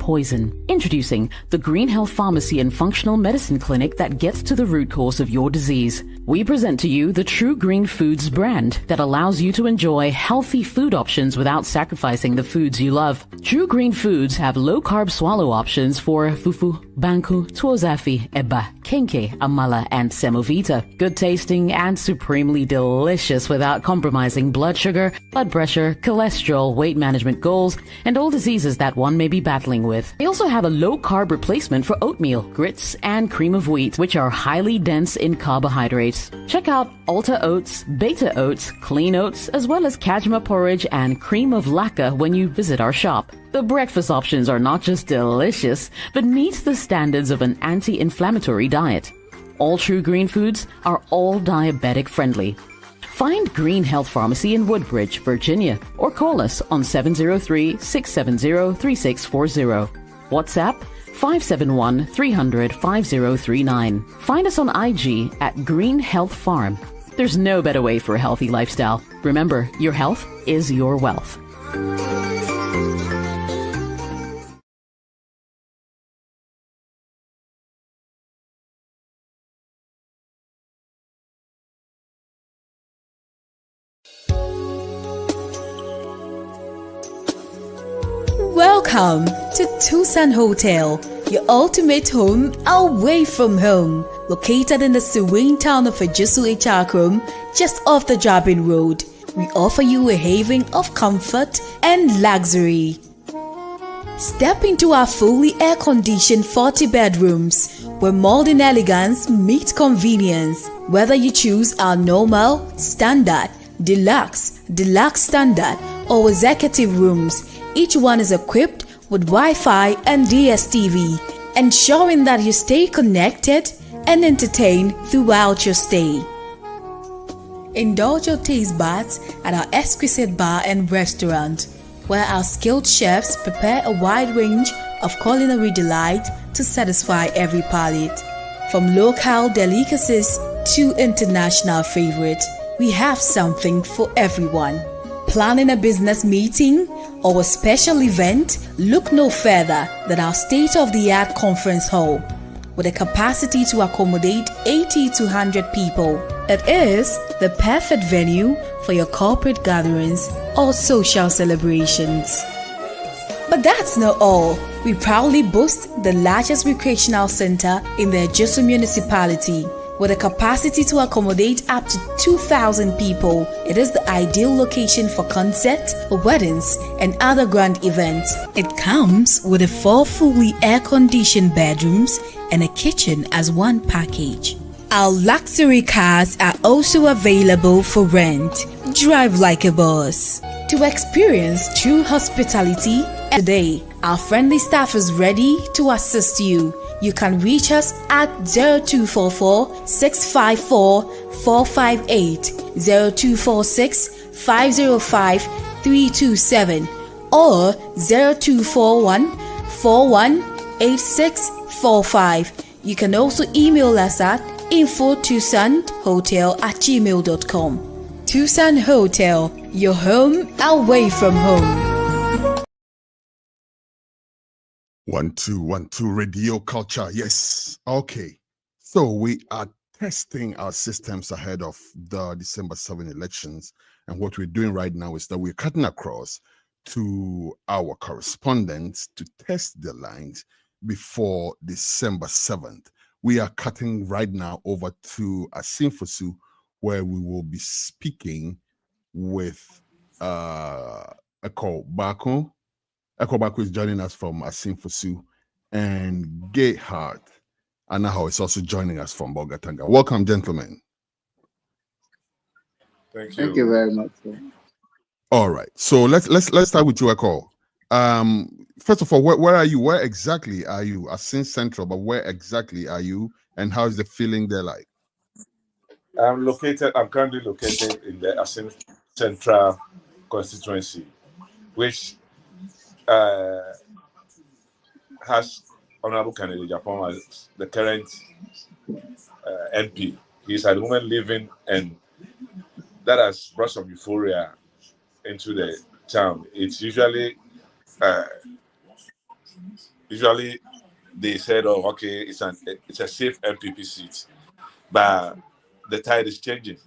poison. Introducing the Green Health Pharmacy and Functional Medicine Clinic that gets to the root cause of your disease. We present to you the True Green Foods brand that allows you to enjoy healthy food options without sacrificing the foods you love. True Green Foods have low-carb swallow options for fufu, banku, tuozafi, eba, kenke, amala, and semovita. Good tasting and supremely delicious without compromising blood sugar, blood pressure, cholesterol, weight management goals, and all diseases that one may be battling with. They also have a low-carb replacement for oatmeal, grits, and cream of wheat, which are highly dense in carbohydrates. Check out Alta Oats, Beta Oats, Clean Oats, as well as Kajma Porridge and Cream of Lacca when you visit our shop. The breakfast options are not just delicious, but meet the standards of an anti-inflammatory diet. All True Green Foods are all diabetic friendly. Find Green Health Pharmacy in Woodbridge, Virginia, or call us on 703-670-3640. WhatsApp 571-300-5039. Find us on IG at Green Health Farm. There's no better way for a healthy lifestyle. Remember, your health is your wealth. Welcome to Tucson Hotel, your ultimate home away from home. Located in the serene town of Ejisu Ichakrum, just off the Jabin Road, we offer you a haven of comfort and luxury. Step into our fully air-conditioned 40 bedrooms, where modern elegance meets convenience. Whether you choose our normal, standard, deluxe standard, or executive rooms, each one is equipped with Wi-Fi and DSTV, ensuring that you stay connected and entertained throughout your stay. Indulge your taste buds at our exquisite bar and restaurant, where our skilled chefs prepare a wide range of culinary delight to satisfy every palate. From local delicacies to international favorites, we have something for everyone. Planning a business meeting or a special event? Look no further than our state-of-the-art conference hall. With a capacity to accommodate 80 to 100 people, it is the perfect venue for your corporate gatherings or social celebrations. But that's not all. We proudly boast the largest recreational center in the Ejisu municipality. With a capacity to accommodate up to 2,000 people, it is the ideal location for concerts, weddings, and other grand events. It comes with 4 fully air-conditioned bedrooms and a kitchen as one package. Our luxury cars are also available for rent. Drive like a boss. To experience true hospitality today, our friendly staff is ready to assist you. You can reach us at 0244-654-458, 0246-505-327, or 0241-418645. You can also email us at info@tucsonhotel@gmail.com. Tucson Hotel, your home away from home. 1 2 1 2 Radio Culture. Yes. Okay. So we are testing our systems ahead of the December 7 elections. And what we're doing right now is that we're cutting across to our correspondents to test the lines before December 7th. We are cutting right now over to Asinfosu, where we will be speaking with Eko Baku. Eko Baku is joining us from Asinfosu, and Gayhart Anaho is also joining us from Bogatanga. Welcome, gentlemen. Thank you. Thank you very much. Sir. All right, so let's start with you, Eko. First of all, where are you? Where exactly are you? Asin Central, but where exactly are you, and how is the feeling there like? I'm currently located in the Asin Central constituency, which has Honorable Kennedy Japan as the current MP. He's at the moment living, and that has brought some euphoria into the town. It's usually usually they said, "Oh, okay, it's a safe MPP seat," but the tide is changing.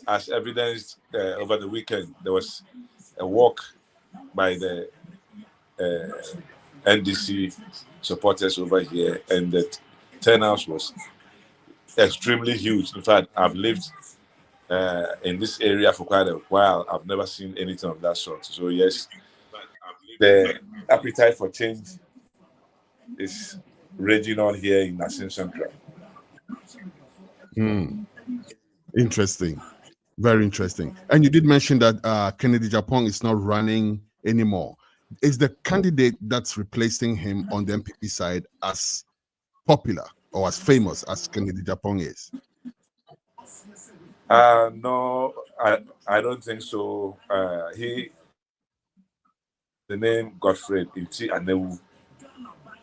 As evidenced over the weekend, there was a walk by the NDC supporters over here, and the turnout was extremely huge. In fact, I've lived in this area for quite a while. I've never seen anything of that sort. So yes, the appetite for change is raging on here in Asin Central. Interesting. Very interesting. And you did mention that Kennedy Japan is not running anymore. Is the candidate that's replacing him on the MPP side as popular or as famous as Kennedy Japan is? No, I don't think so. The name Godfred Inti Anewu,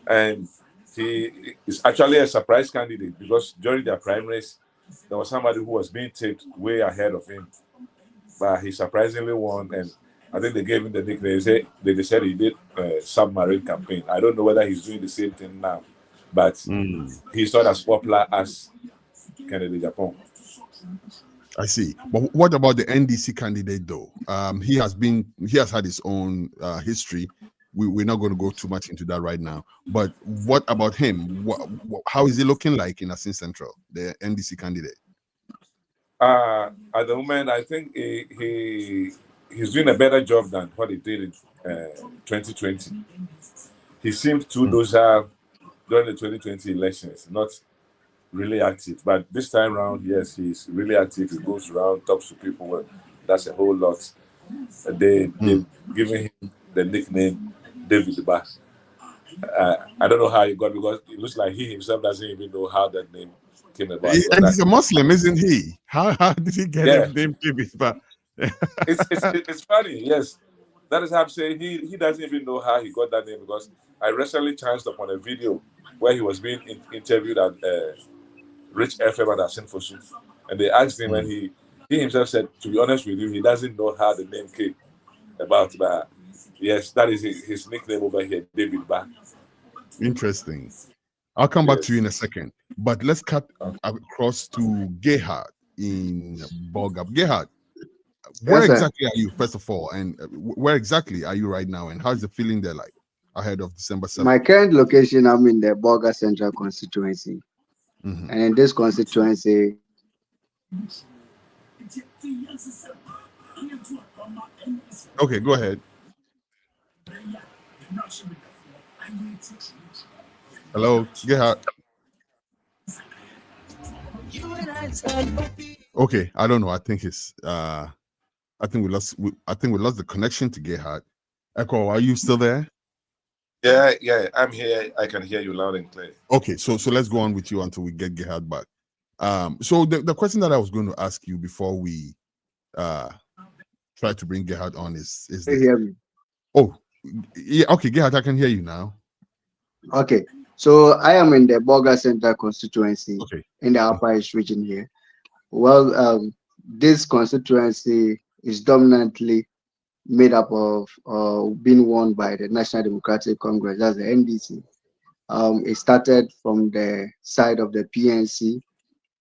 and he is actually a surprise candidate because during their primaries, there was somebody who was being taped way ahead of him, but he surprisingly won, and I think they gave him the nickname. They said he did submarine campaign. I don't know whether he's doing the same thing now, but he's not as popular as Kennedy Japan. I see. But what about the NDC candidate though? He has had his own history. We're not going to go too much into that right now. But what about him? How is he looking like in Asin Central, the NDC candidate? At the moment, I think he's doing a better job than what he did in 2020. He seemed to docile during the 2020 elections, not really active. But this time around, yes, he's really active. He goes around, talks to people. That's a whole lot. They've given him the nickname David Ba. I don't know how he got, because it looks like he himself doesn't even know how that name came about. And he's a Muslim, isn't he? How did he get his name David Ba? It's funny, yes. That is how I'm saying he doesn't even know how he got that name, because I recently chanced upon a video where he was being interviewed at Rich FM at Asin Fosu, and they asked him, and he himself said, to be honest with you, he doesn't know how the name came about, but yes, that is his nickname over here, David Ba. Interesting. I'll come back to you in a second, but let's cut across to Gerhard in Bogab. Gerhard, where exactly are you, first of all, and where exactly are you right now, and how's the feeling there like ahead of December 7th? My current location, I'm in the Boga Central constituency. And in this constituency, okay, go ahead. Hello, Gerhard. Okay, I don't know. I think it's I think we lost the connection to Gerhard. Echo, are you still there? Yeah, I'm here. I can hear you loud and clear. Okay, so let's go on with you until we get Gerhard back. So the question that I was going to ask you before we try to bring Gerhard on is you hear me? Oh, yeah, okay, Gerhard, I can hear you now. Okay, so I am in the Boga Central constituency in the Upper East region here. Well, this constituency is dominantly made up of being won by the National Democratic Congress, that's the NDC. It started from the side of the PNC,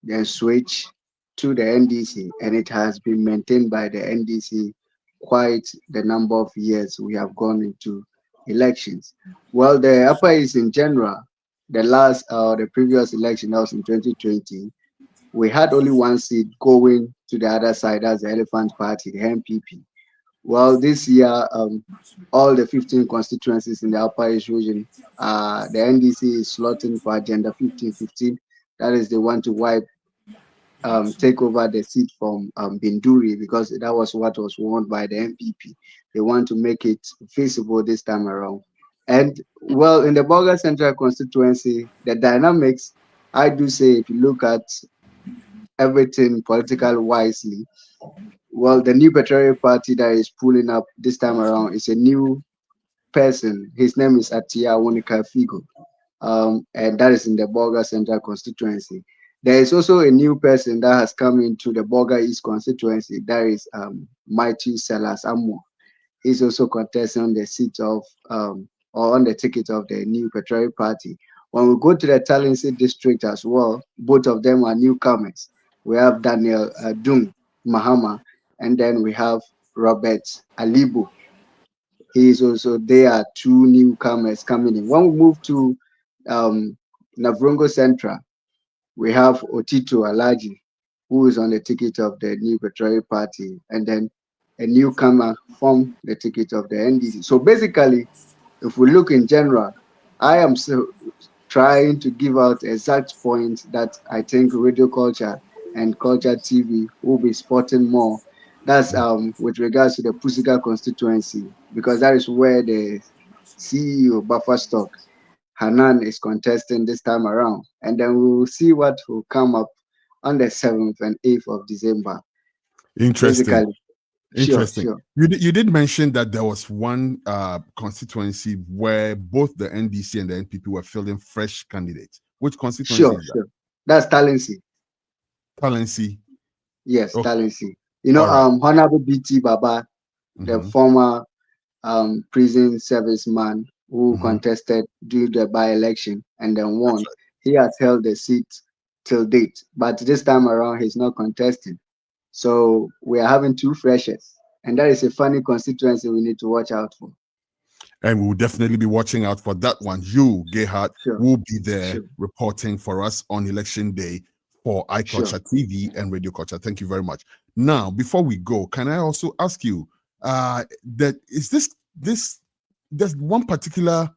then switched to the NDC, and it has been maintained by the NDC quite the number of years we have gone into elections. Well, the Upper East in general, the previous election, that was in 2020, we had only one seat going to the other side, as the Elephant Party, the MPP. Well, this year, all the 15 constituencies in the Upper East region, the NDC is slotting for Agenda 1515. That is, they want to take over the seat from Binduri, because that was what was won by the MPP. They want to make it feasible this time around. And well, in the Boga Central constituency, the dynamics, I do say, if you look at everything political wisely, well, the new Patriotic Party that is pulling up this time around is a new person. His name is Atia Wonika Figo, and that is in the Boga Central constituency. There is also a new person that has come into the Boga East constituency. That is Mighty Selas Amo. He's also contesting the seat of or on the ticket of the New Patriotic Party. When we go to the Talensi district as well, both of them are newcomers. We have Daniel Dung Mahama, and then we have Robert Alibo. He is also, there are two newcomers coming in. When we move to Navrongo Central, we have Otito Alaji, who is on the ticket of the New Patriotic Party, and then a newcomer from the ticket of the NDC. So basically, if we look in general, I am still trying to give out exact points that I think Radio Culture and Culture TV will be spotting more. That's with regards to the Pusika constituency, because that is where the CEO Bufferstock Hanan is contesting this time around. And then we will see what will come up on the 7th and 8th of December. Interesting. Basically, Interesting. Sure. You did mention that there was one constituency where both the NDC and the NPP were fielding fresh candidates. Which constituency is that? Sure. That's Talensi. Talensi. Yes, Okay. Talensi. You know, All right. Honorable BT Baba, the former prison serviceman who contested during the by-election and then won. Right. He has held the seat till date, but this time around he's not contesting. So we are having two freshers, and that is a funny constituency we need to watch out for. And we will definitely be watching out for that one. You, Gerhard, will be there reporting for us on election day for iCulture TV and Radio Culture. Thank you very much. Now, before we go, can I also ask you that is there's one particular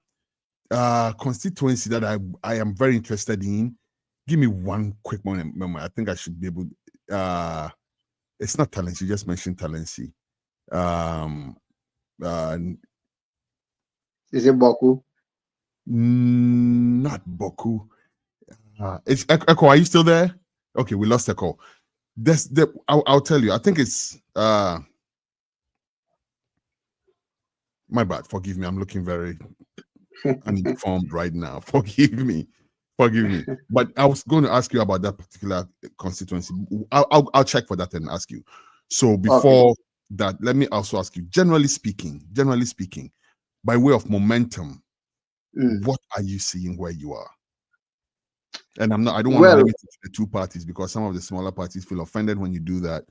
constituency that I am very interested in. Give me one quick moment. I think I should be able. It's not Talensi. You just mentioned Talensi. Is it Boku? Not Boku. It's Echo. Are you still there? Okay, we lost Echo. I'll tell you. I think it's my bad. Forgive me. I'm looking very uninformed right now. Forgive me. But I was going to ask you about that particular constituency. I'll check for that and ask you. So before that, let me also ask you, generally speaking, by way of momentum, what are you seeing where you are? And I don't want to limit it to the two parties because some of the smaller parties feel offended when you do that.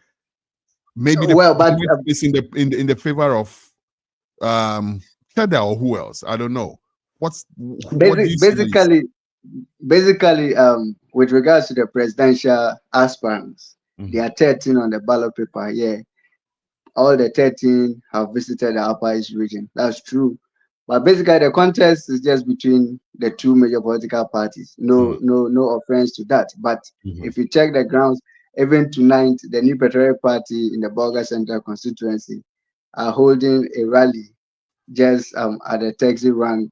Maybe it's in the favor of Cheddar or who else? I don't know. Basically, with regards to the presidential aspirants, there are 13 on the ballot paper. Yeah, all the 13 have visited the Upper East region. That's true. But basically, the contest is just between the two major political parties. No offense to that. But if you check the grounds, even tonight, the New Patriotic Party in the Bolga Central constituency are holding a rally just at the taxi rank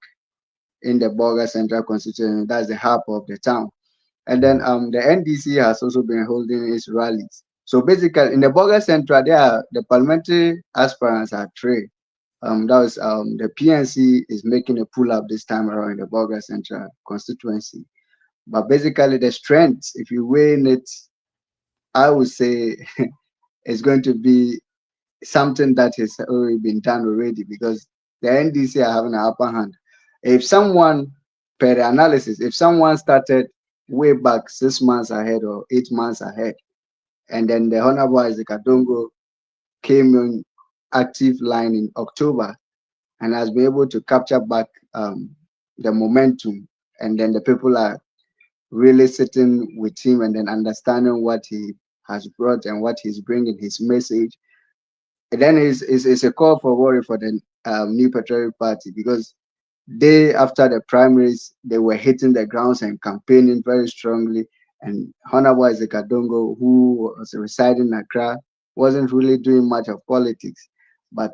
in the Bolga Central constituency. That's the hub of the town. And then the NDC has also been holding its rallies. So basically, in the Bolga Central, the parliamentary aspirants are three. The PNC is making a pull-up this time around in the Bolga Central constituency. But basically, the strength, if you weigh it, I would say it's going to be something that has already been done already because the NDC are having an upper hand. If someone, per the analysis, if someone started way back 6 months ahead or 8 months ahead, and then the Honorable Isaac Adongo came in active line in October and has been able to capture back the momentum, and then the people are really sitting with him and then understanding what he has brought and what he's bringing, his message. And then it's a call for worry for the New Patriotic Party because after the primaries, they were hitting the grounds and campaigning very strongly. And Honorable Isaac Adongo, who was residing in Accra, wasn't really doing much of politics. But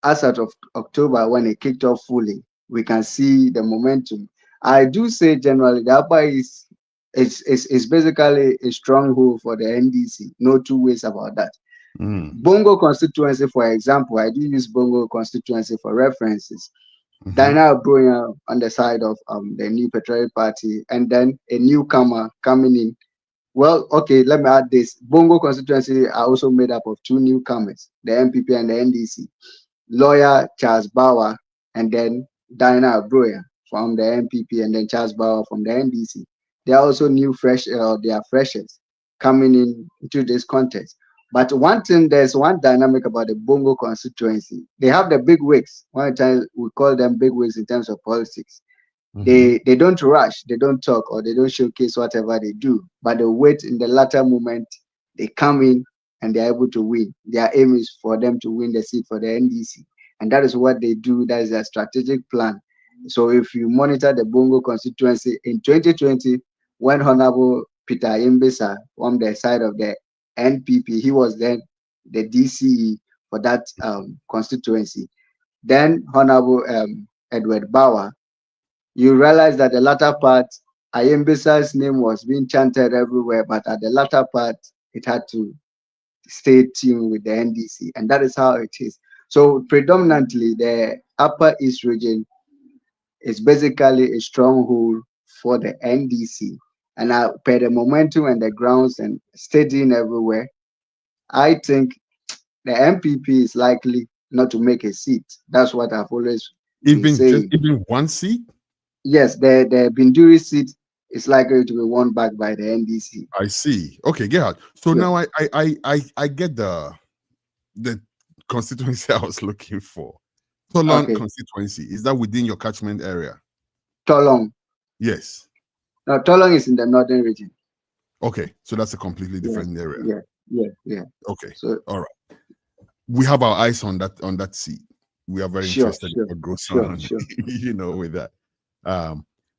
as of October, when it kicked off fully, we can see the momentum. I do say generally, the Upper is basically a stronghold for the NDC. No two ways about that. Bongo constituency, for example, I do use Bongo constituency for references. Diana Broya on the side of the New Patriotic Party, and then a newcomer coming in. Well, okay, let me add this. Bongo constituency are also made up of two newcomers, the MPP and the NDC. Lawyer Charles Bauer, and then Diana Abroya from the NPP, and then Charles Bauer from the NDC. They are also they are freshers coming into this contest. But one thing, there's one dynamic about the Bongo constituency. They have the big wigs. One time we call them big wigs in terms of politics. They don't rush, they don't talk, or they don't showcase whatever they do, but they wait in the latter moment. They come in and they're able to win. Their aim is for them to win the seat for the NDC, and that is what they do. That is their strategic plan. So if you monitor the Bongo constituency in 2020, when Honorable Peter Imbisa on the side of the NPP, he was then the DCE for that constituency. Then Honorable Edward Bauer, you realize that the latter part, Ayembisa's name was being chanted everywhere, but at the latter part, it had to stay tuned with the NDC, and that is how it is. So predominantly, the Upper East region is basically a stronghold for the NDC, and per the momentum and the grounds and steadying everywhere, I think the MPP is likely not to make a seat. That's what I've always been saying. Even one seat? Yes, the Binduri seat is likely to be won back by the NDC. I see. Okay, Gerhard. So now I get the constituency I was looking for. Tolong constituency, is that within your catchment area? Tolong. Yes. No, Tolong is in the northern region. Okay, so that's a completely different area. Yeah. Okay. So all right. We have our eyes on that seat. We are very interested in what goes on, you know, with that.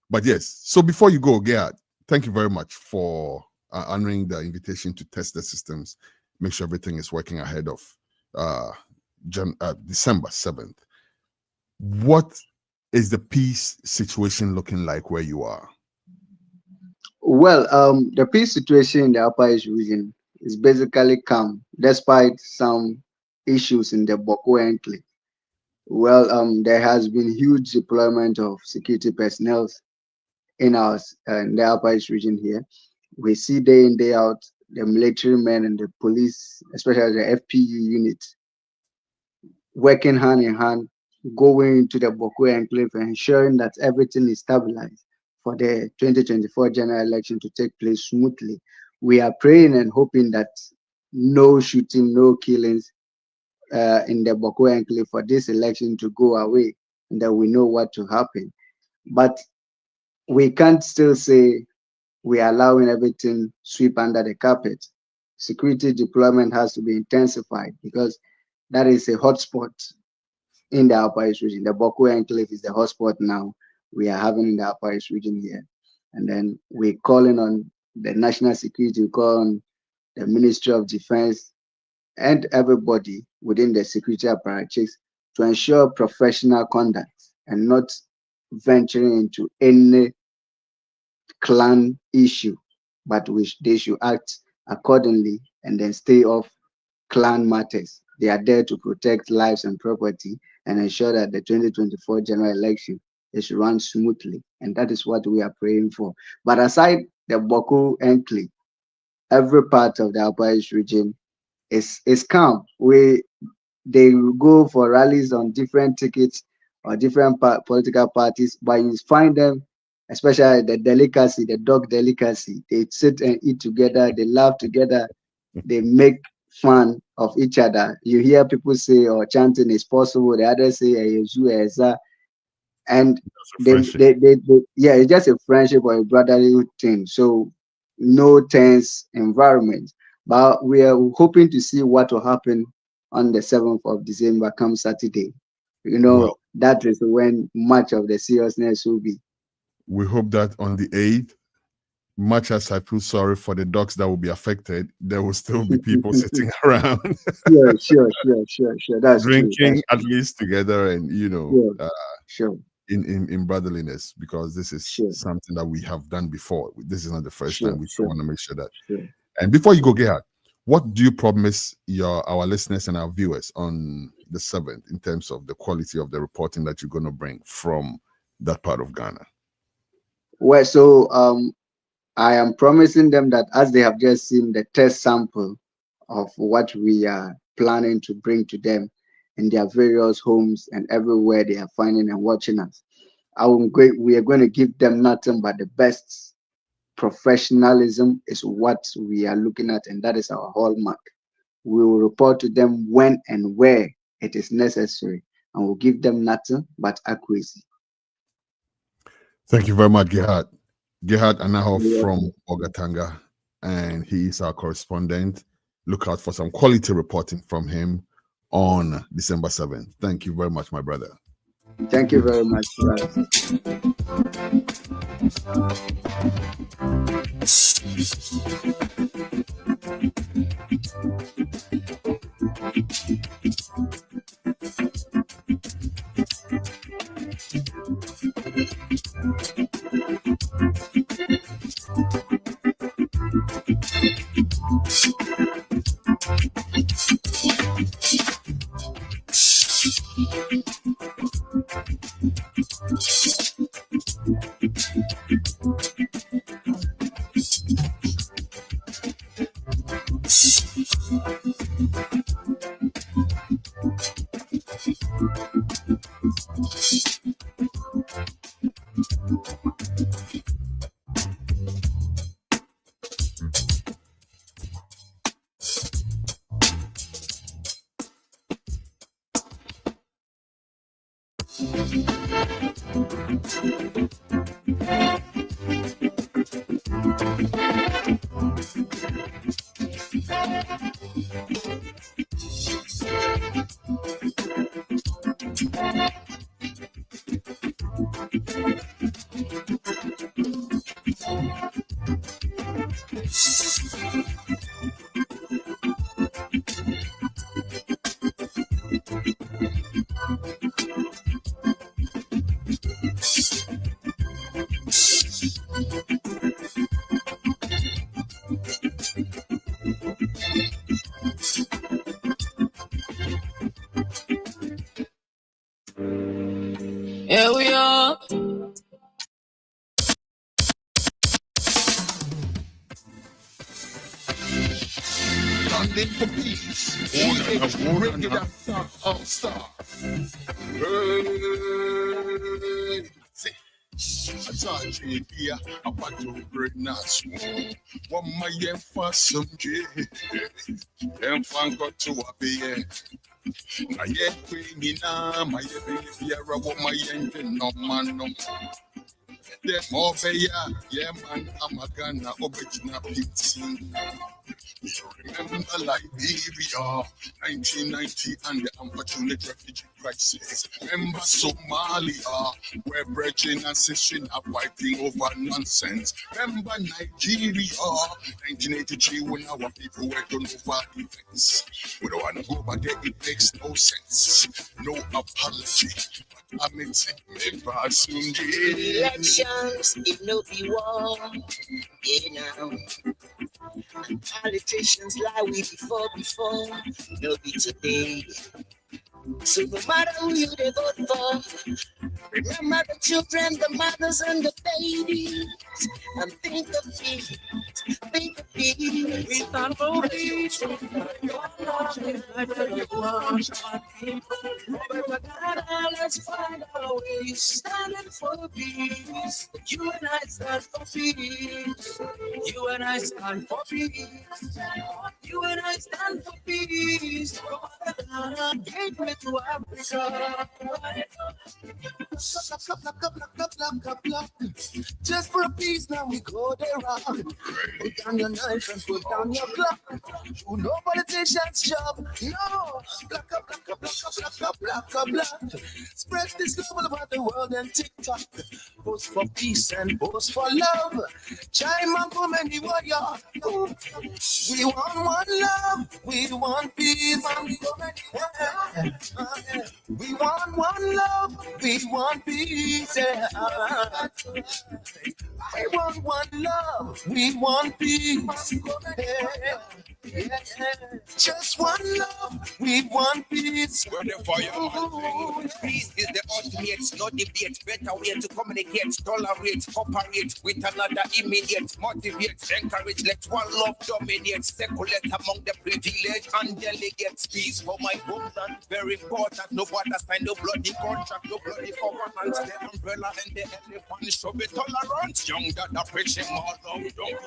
But yes, so before you go, Gerhard, thank you very much for honoring the invitation to test the systems, make sure everything is working ahead of December 7th. What is the peace situation looking like where you are? Well, the peace situation in the Upper East region is basically calm, despite some issues in the Boko enclave. Well, there has been huge deployment of security personnel in the Upper East region here. We see day in, day out, the military men and the police, especially the FPU unit, working hand in hand, going into the Boko enclave and ensuring that everything is stabilized for the 2024 general election to take place smoothly. We are praying and hoping that no shooting, no killings in the Boko enclave for this election to go away, and that we know what to happen. But we can't still say we are allowing everything sweep under the carpet. Security deployment has to be intensified because that is a hotspot in the Upper East region. The Boko enclave is the hotspot now we are having in the Upper East region here. And then we're calling on the national security, we call on the Ministry of Defense and everybody within the security apparatus to ensure professional conduct and not venturing into any clan issue, but they should act accordingly and then stay off clan matters. They are there to protect lives and property and ensure that the 2024 general election is run smoothly. And that is what we are praying for. But aside the Boko enclave, every part of the Upper East region is calm. They go for rallies on different tickets or different political parties, but you find them, especially the delicacy, the dog delicacy. They sit and eat together, they laugh together, they make fun of each other. You hear people say, "Or chanting is possible," the others say, and it's just a friendship or a brotherly thing. So no tense environment. But we are hoping to see what will happen on the 7th of December, come Saturday. You know, that is when much of the seriousness will be. We hope that on the 8th, much as I feel sorry for the dogs that will be affected, there will still be people sitting around. Sure. That's drinking at least together, and sure. In brotherliness, because this is something that we have done before. This is not the first time. We want to make sure that. Sure. And before you go, Gerhard, what do you promise our listeners and our viewers on the 7th in terms of the quality of the reporting that you're going to bring from that part of Ghana? Well, so I am promising them that as they have just seen the test sample of what we are planning to bring to them, in their various homes and everywhere they are finding and watching us. We are going to give them nothing but the best. Professionalism is what we are looking at, and that is our hallmark. We will report to them when and where it is necessary, and we'll give them nothing but accuracy. Thank you very much, Gerhard. Gerhard Anaho from Ogatanga, and he is our correspondent. Look out for some quality reporting from him on December 7th. Thank you very much, my brother. Thank you very much, guys. Here we are. London for peace. All star. I thought you here about to bring us one my yen for some J. And fan got to a beer. My yen queen, my baby, a woman, yen, no man, no. The more yeah, man, I'm a gunner, original pizza. Remember Liberia, 1990 and the unfortunate refugee crisis. Remember Somalia, where brethren and sisters are fighting over nonsense. Remember Nigeria, 1983 when our people were done over events. We don't want to go back there, it makes no sense. No apology. I mean, remember soon. Elections, it no be war, you know. And politicians lie we before, no be today. So no matter who you they vote for, remember the children, the mothers and the babies, and think of it, We stand for peace, let's find our way, standing for peace. You and I stand for peace. You and I stand for peace. You and I stand for peace. Gateway to Africa. Just for a peace, now we go there. Put down your knife and put down your clock. You know politicians' job. No. Black up, black up, black up, black up, black up, black. Spread this love all about the world and TikTok. Post for peace and post for love. Chime up for many warriors. We want one love. We want peace. We want one love. We want peace. We want one love. We want peace. Yeah. Just one love, we want peace. Where the fire peace is the ultimate, no debate. Better way to communicate, tolerate, cooperate with another immediate, motivate, encourage. Let one love dominate, circulate among the privileged and delegates. Peace for my homeland, very important. No water sign, no bloody contract, no bloody government. The umbrella and the elephant show be tolerant. Young that preaching more love, don't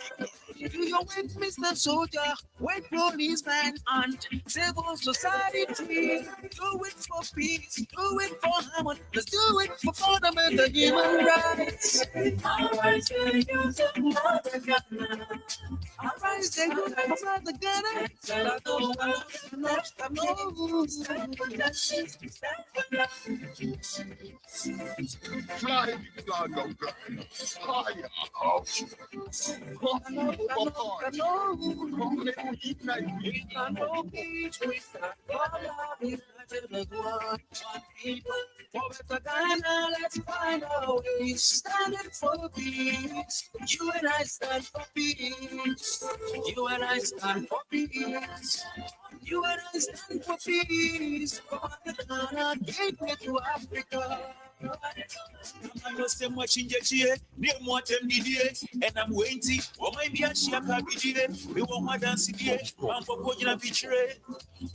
you wait, Mr. Soldier, wait, policeman, and civil society. Do it for peace, do it for harmony, let's do it for fundamental human rights. Alright, say you said mother gunner. Alright, say you said mother gunner. Fly, flag of God, fire of let's find our way. Standing for peace. You and I stand for peace. You and I stand for peace. You and I stand for peace. Ghana gave me to Africa. I know so much in the near more than and I'm waiting. Or maybe I shall have we want my dance here. I'm for putting a picture.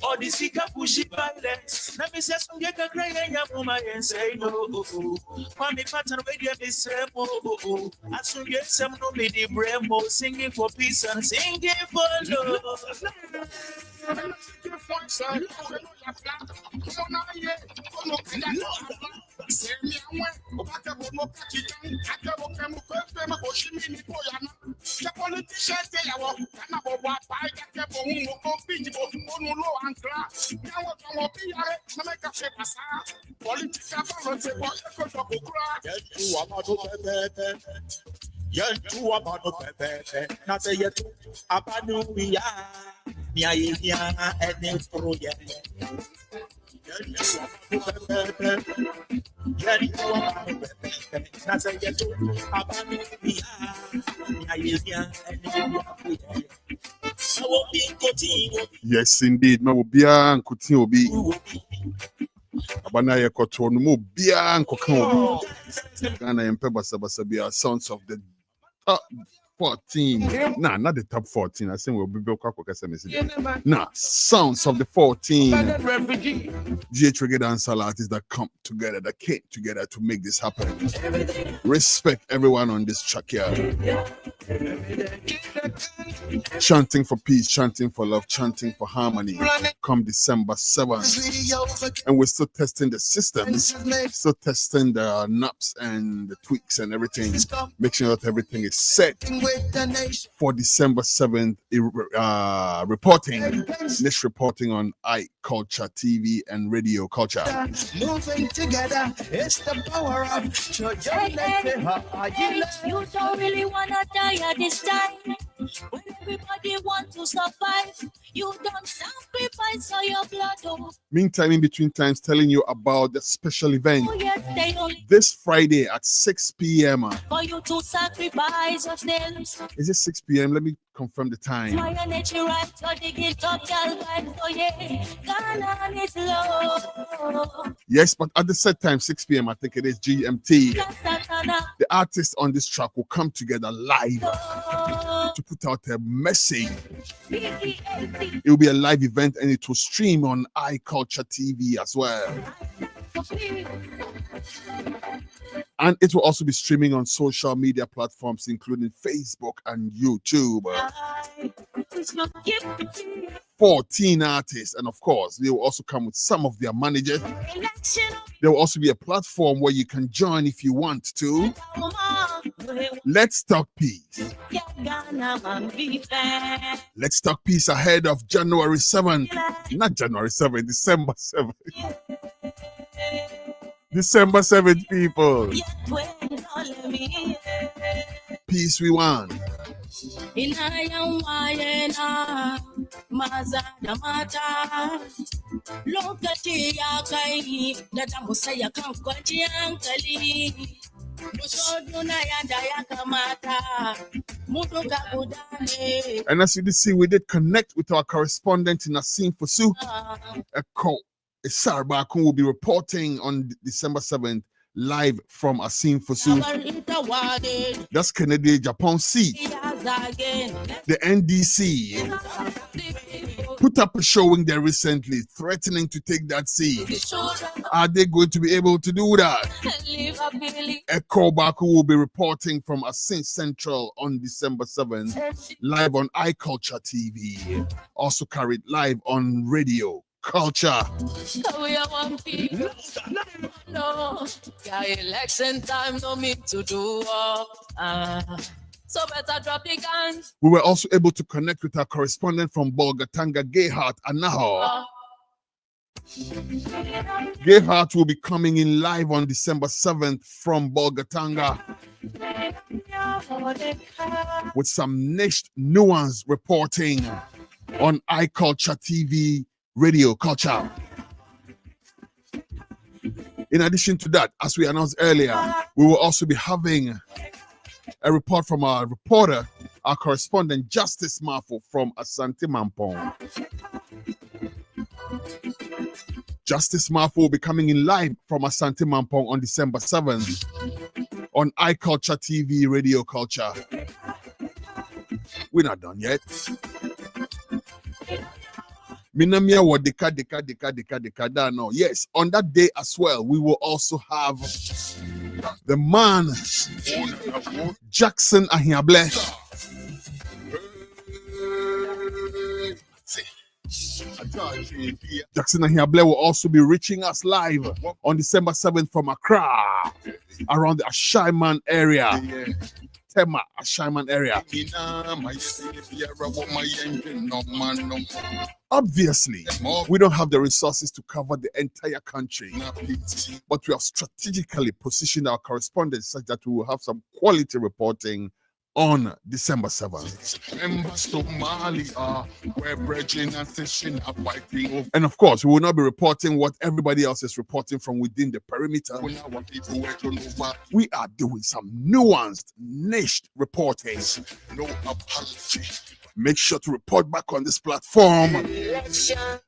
Or the sick up push it violence. Let me say some get a cry and woman and say no. Kwame pattern radio is oh. As soon as some no lady bremo singing for peace and singing for love. Yantu abano pepe, na say yetu abanu biya, niya ene proye. Yantu abano pepe, na say yetu abanu biya, niya ene proye. Yes, indeed. Ma obia nkuti obi. Abana ye koto no mo bia nkoka obi. Ghana yempe basa bia Sons of the top 14. Nah, not the top 14. I think we'll be able to nah, Sounds of the 14. GH reggae dancehall artists that come together, that came together to make this happen. Respect everyone on this track here. Chanting for peace, chanting for love, chanting for harmony. Come December 7th. And we're still testing the system, still testing the knobs and the tweaks and everything. Make sure that everything is set for December 7th. Reporting on iCulture TV and Radio Culture. Moving together, it's the power of you don't really wanna die at this time. When everybody wants to survive, you don't sacrifice all your blood. Oh. Meantime, in between times, telling you about the special event this Friday at 6 p.m. For you to sacrifice yourselves. Is it 6 p.m.? Let me confirm the time. Yes, but at the set time, 6 p.m., I think it is GMT. The artists on this track will come together live to put out a message. It will be a live event and it will stream on iCulture TV as well. And it will also be streaming on social media platforms, including Facebook and YouTube. 14 artists, and of course, they will also come with some of their managers. There will also be a platform where you can join if you want to. Let's talk peace. Let's talk peace ahead of January 7th. Not January 7th, December 7th. December 7th, people. Peace we want. And as you did see, we did connect with our correspondent in Asim Fosu. Eko Isarbakun will be reporting on December 7th live from Asim Fosu. That's Kennedy Japan Sea. The NDC put up a showing there recently, threatening to take that sea. Are they going to be able to do that? Eko Baku will be reporting from Asin Central on December 7th, live on iCulture TV, also carried live on Radio Culture. Election time, no me to do. So better drop the guns. We were also able to connect with our correspondent from Bolgatanga, Gayhart Anaho. Gayhart will be coming in live on December 7th from Bolgatanga with some niche nuance reporting on iCulture TV, Radio Culture. In addition to that, as we announced earlier, we will also be having a report from our reporter, our correspondent, Justice Marfo from Asante Mampong. Justice Marfo will be coming in live from Asante Mampong on December 7th on iCulture TV, Radio Culture. We're not done yet. Minamia Wadika Deka. No, yes, on that day as well, we will also have the man Jackson Ahiable. Jackson Ahiable will also be reaching us live on December 7th from Accra, around the Ashaiman area. Tema Ashaiman area. Obviously, we don't have the resources to cover the entire country, but we have strategically positioned our correspondents such that we will have some quality reporting on December 7th. And of course, we will not be reporting what everybody else is reporting from within the perimeter. We are doing some nuanced, niched reporting. No apology. Make sure to report back on this platform.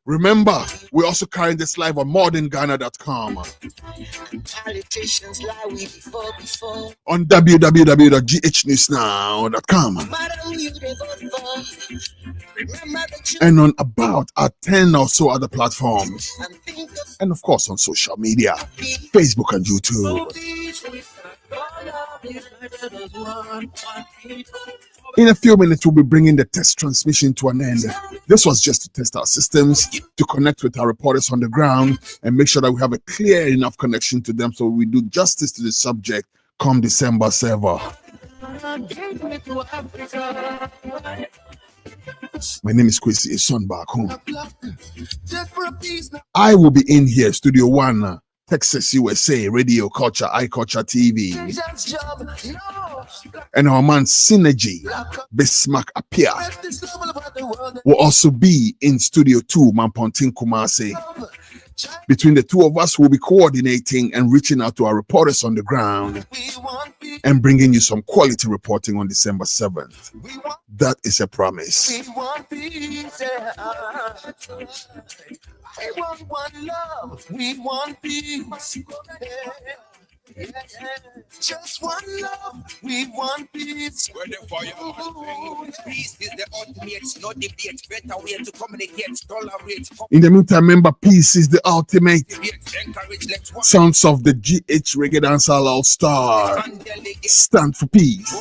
Remember, we're also carrying this live on modernghana.com. On www.ghnewsnow.com. And on about 10 or so other platforms. And of course on social media, Facebook and YouTube. In a few minutes, we'll be bringing the test transmission to an end. This was just to test our systems, to connect with our reporters on the ground, and make sure that we have a clear enough connection to them so we do justice to the subject come December 7th. My name is Kwesi Isonbaku. I will be in here, Studio 1, Texas, USA, Radio Culture, iCulture TV. And our man Synergy, Bismarck Apia, will also be in Studio 2, Mampontin Kumasi. Between the two of us, we'll be coordinating and reaching out to our reporters on the ground and bringing you some quality reporting on December 7th. That is a promise. We want peace. We want one love. We want peace. Just one love. We want peace. Where the fire peace is the ultimate, no debate. Better way to communicate, tolerate. In the meantime, remember, peace is the ultimate. Sounds of the GH Reggae Dancehall All Star. Stand for peace.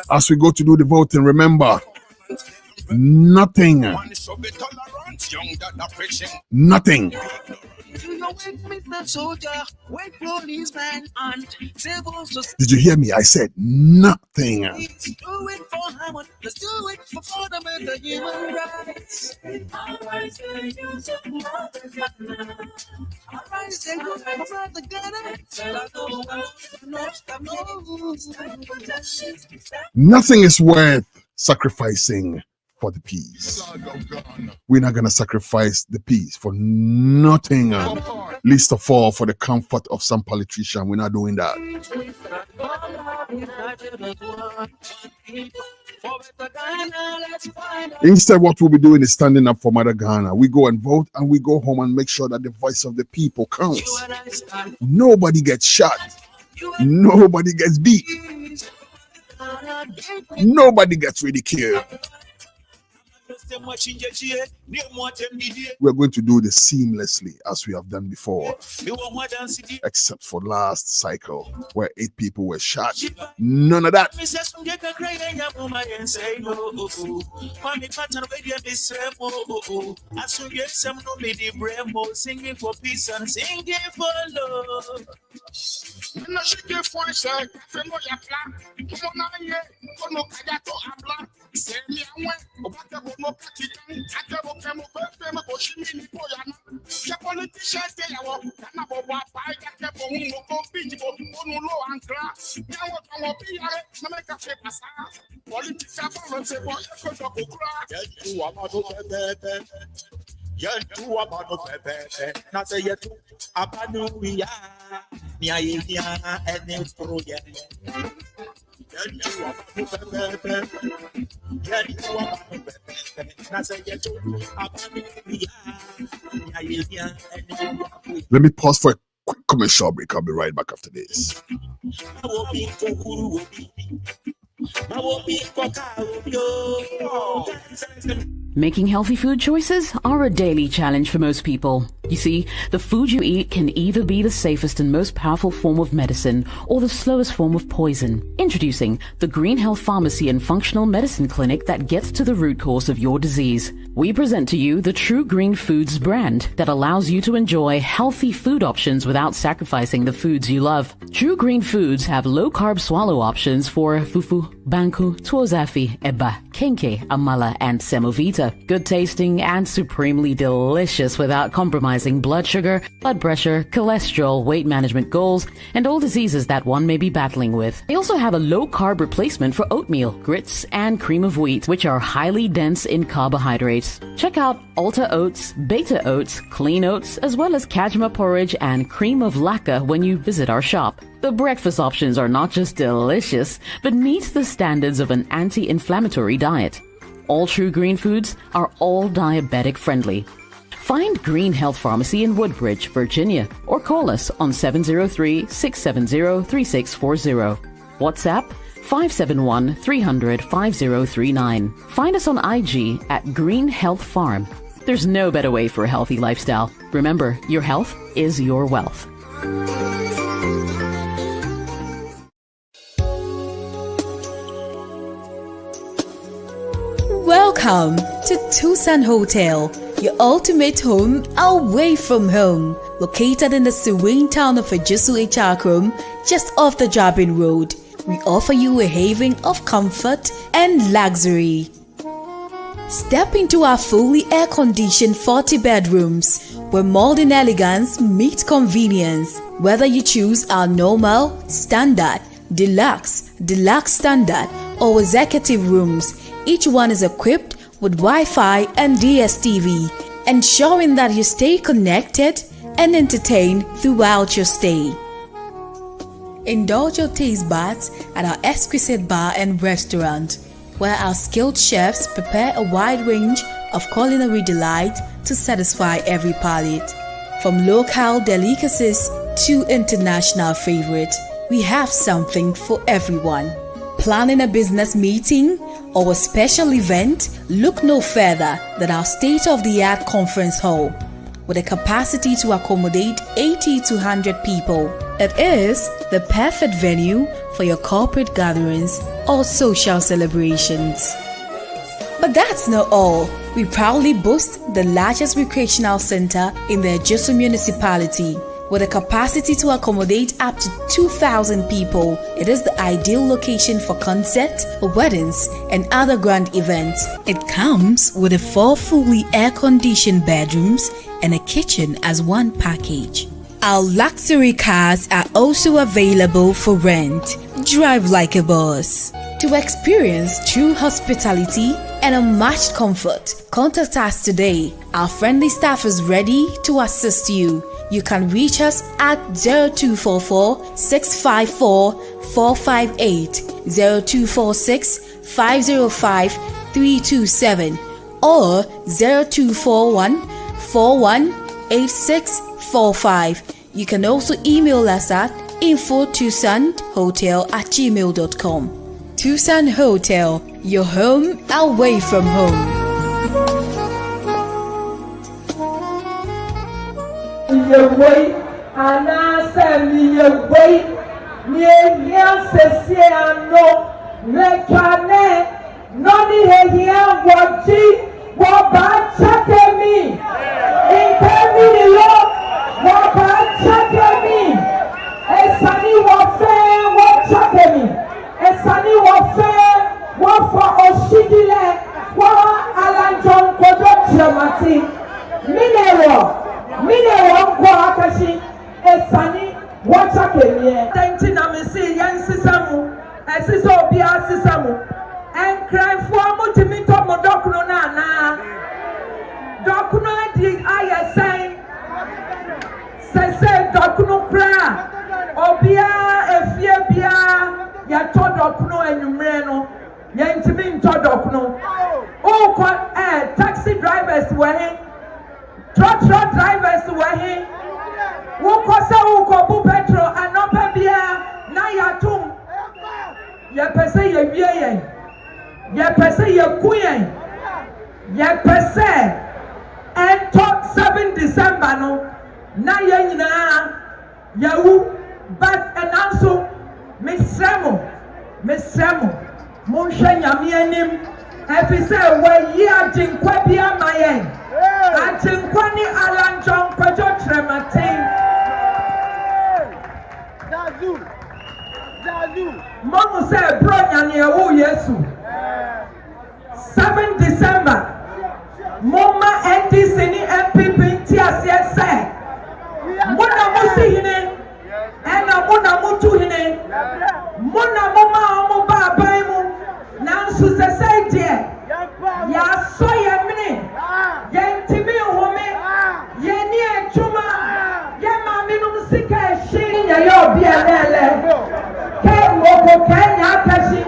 As we go to do the voting, remember, nothing. Nothing. Did you hear me? I said nothing. Let's do it for Hammond. Let's do it for fundamental human rights. Nothing is worth sacrificing for the peace. We're not going to sacrifice the peace for nothing. Least of all, for the comfort of some politician. We're not doing that. Instead, what we'll be doing is standing up for Mother Ghana. We go and vote, and we go home and make sure that the voice of the people counts. Nobody gets shot. Nobody gets beat. Nobody gets ridiculed. We're going to do this seamlessly as we have done before, except for last cycle where 8 people were shot. None of that. Singing for peace and singing for love. Yantu abano pepe, na say yetu abano wiya, niya yiya ene proye. Yantu abano pepe, yantu abano pepe, na say yetu abano wiya, niya yiya ene proye. Let me pause for a quick commercial break. I'll be right back after this. Making healthy food choices are a daily challenge for most people. You see, the food you eat can either be the safest and most powerful form of medicine or the slowest form of poison. Introducing the Green Health Pharmacy and Functional Medicine Clinic that gets to the root cause of your disease. We present to you the True Green Foods brand that allows you to enjoy healthy food options without sacrificing the foods you love. True Green Foods have low-carb swallow options for fufu, banku, tuozafi, eba, kenke, amala, and semovita. Good tasting and supremely delicious without compromising blood sugar, blood pressure, cholesterol, weight management goals, and all diseases that one may be battling with. They also have a low-carb replacement for oatmeal, grits, and cream of wheat, which are highly dense in carbohydrates. Check out Alta Oats, Beta Oats, Clean Oats, as well as Kajma porridge and cream of lacca when you visit our shop. The breakfast options are not just delicious, but meet the standards of an anti-inflammatory diet. All True Green Foods are all diabetic friendly. Find Green Health Pharmacy in Woodbridge, Virginia, or call us on 703-670-3640. WhatsApp 571-300-5039. Find us on IG at Green Health Farm. There's no better way for a healthy lifestyle. Remember, your health is your wealth. Welcome to Tucson Hotel, your ultimate home away from home. Located in the serene town of Ejisu Ichakrum, just off the Jabin Road, we offer you a haven of comfort and luxury. Step into our fully air-conditioned 40 bedrooms, where modern elegance meets convenience. Whether you choose our normal, standard, deluxe, deluxe standard, or executive rooms, each one is equipped with Wi-Fi and DSTV, ensuring that you stay connected and entertained throughout your stay. Indulge your taste buds at our exquisite bar and restaurant, where our skilled chefs prepare a wide range of culinary delight to satisfy every palate. From local delicacies to international favorites, we have something for everyone. Planning a business meeting or a special event? Look no further than our state-of-the-art conference hall, with a capacity to accommodate 80 to 100 people. It is the perfect venue for your corporate gatherings or social celebrations. But that's not all. We proudly boast the largest recreational center in the Ejisu municipality. With a capacity to accommodate up to 2,000 people, it is the ideal location for concerts, weddings, and other grand events. It comes with 4 fully air-conditioned bedrooms and a kitchen as one package. Our luxury cars are also available for rent. Drive like a boss. To experience true hospitality and unmatched comfort, contact us today. Our friendly staff is ready to assist you. You can reach us at 0244 654 458, 0246 505 327, or 0241 418645. You can also email us at info@tucsonhotel@gmail.com. Tucson Hotel, your home away from home. Yeway, anasa mi yeway, mi ehia sese ano, lekane, noni ehia waji, waba chake mi, inkemi lo, waba chake mi, esani wafe, wachake mi, esani wafe, wafa oshidile, wa alanjon kodo chemati, minero. Mine wonko akashi esani wacha kenye tenti na misi yansisamu esisa obi asisamu enkrafo amutimi to modokuno na na dokuno di ayesen sese dokuno kra obia efie bia ya to dokuno enumre no yentimi nto dokuno o ko taxi drivers were truck drivers were here. Who cause who go petrol and not beer na ya tum. Ye pese ye vie ye pese ye kuyen. Ye pese and talk 7 December no na ye nyina yawu but ananso mesremo monhwe nyame anim efise we yi aginkwa bia mayen Atinkwani alanjon kojo trematin. Zazu. Momu se bronya ni ewu Yesu. 7 December. Moma NDC ni MPP ntiase se. Muna musi hine. Ena muna mutu hine. Muna moma omo babai mu. Nansu se se die. Ya so ye mini. Yentimi home. Yeni echuma. Ye maminu musika eshi. Ya yo bianele. Ke moko kenya kashi.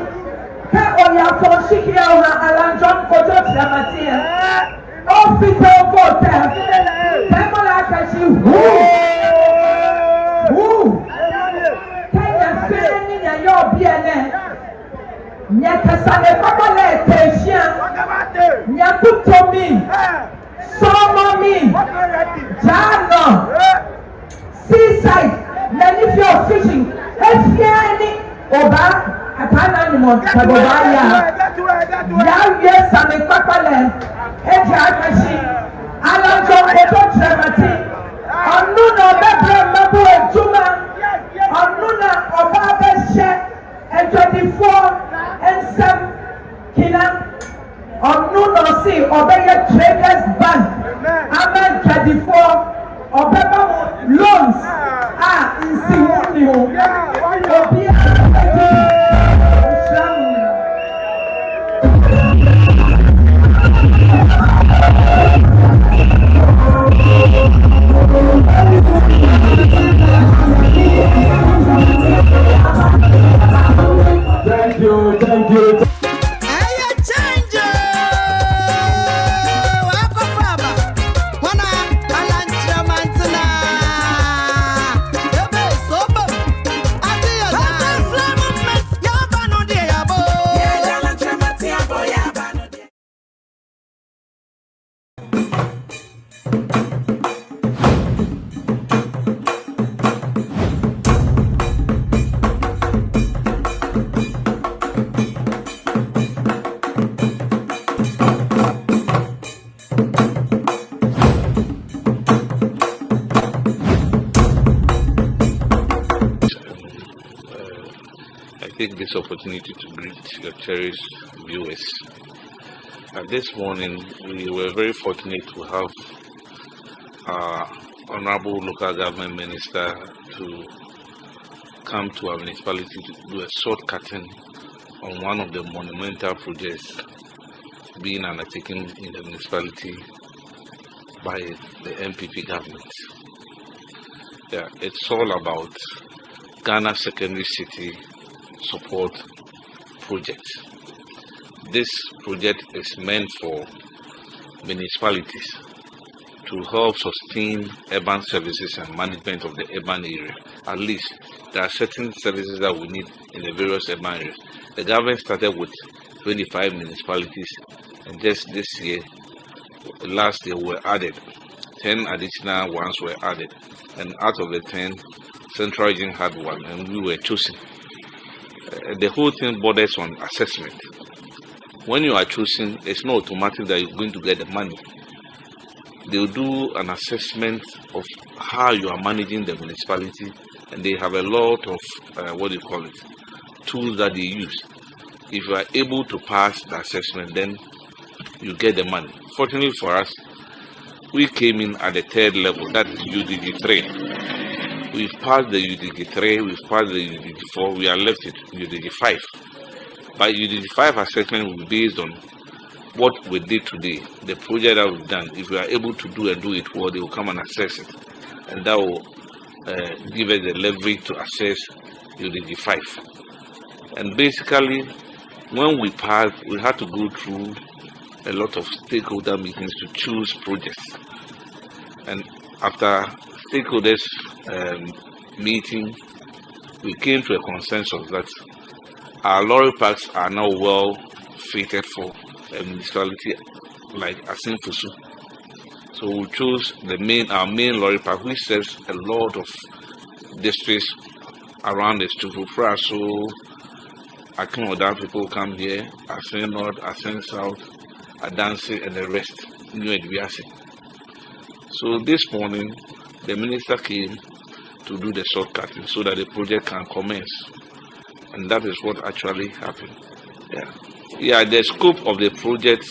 Ke oya fonshiki ya una alanjon kojo tramatia. Ofite ofote. Ke mola kashi. Kenya feni ya yo bianele. Nyakasane babale teshia. Nyakutomi. Somomi. Jano. Seaside. Many of you fishing. Efiani. Oba. Akana ni mo. Kabobaya. Yawye sane babale. Eji akashi. Alanjo koto tremati. Onuna obebre mabu ejuma. Onuna oba beshe. And 24 and 7 kina no see obey traders bank. Amen 24 obeba loans in Simunio. Thank you. Take this opportunity to greet your cherished viewers. This morning, we were very fortunate to have our Honorable Local Government Minister to come to our municipality to do a short cutting on one of the monumental projects being undertaken in the municipality by the MPP government. Yeah, it's all about Ghana Secondary City Support Project. This project is meant for municipalities to help sustain urban services and management of the urban area. At least there are certain services that we need in the various urban areas. The government started with 25 municipalities, and just this year, last year, were added 10 additional ones were added, and out of the 10, Central Region had one, and we were chosen. The whole thing borders on assessment. When you are chosen, it's not automatic that you're going to get the money. They'll do an assessment of how you are managing the municipality, and they have a lot of tools that they use. If you are able to pass the assessment, then you get the money. Fortunately for us, we came in at the third level, that is UDG 3. We've passed the UDG 3, we've passed the UDG 4, we are left with UDG 5. But UDG 5 assessment will be based on what we did today, the project that we've done. If we are able to do it well, they will come and assess it. And that will give us the leverage to assess UDG 5. And basically, when we passed, we had to go through a lot of stakeholder meetings to choose projects. And after stakeholders meeting, we came to a consensus that our lorry parks are now well fitted for a municipality like Asinfusu. So we chose our main lorry park, which serves a lot of districts around the Stufufra. So Akinwoda people come here, Asin North, Asin South, Adansi, and the rest, New Edwiasi. So this morning, the minister came to do the shortcutting so that the project can commence. And that is what actually happened. Yeah, the scope of the project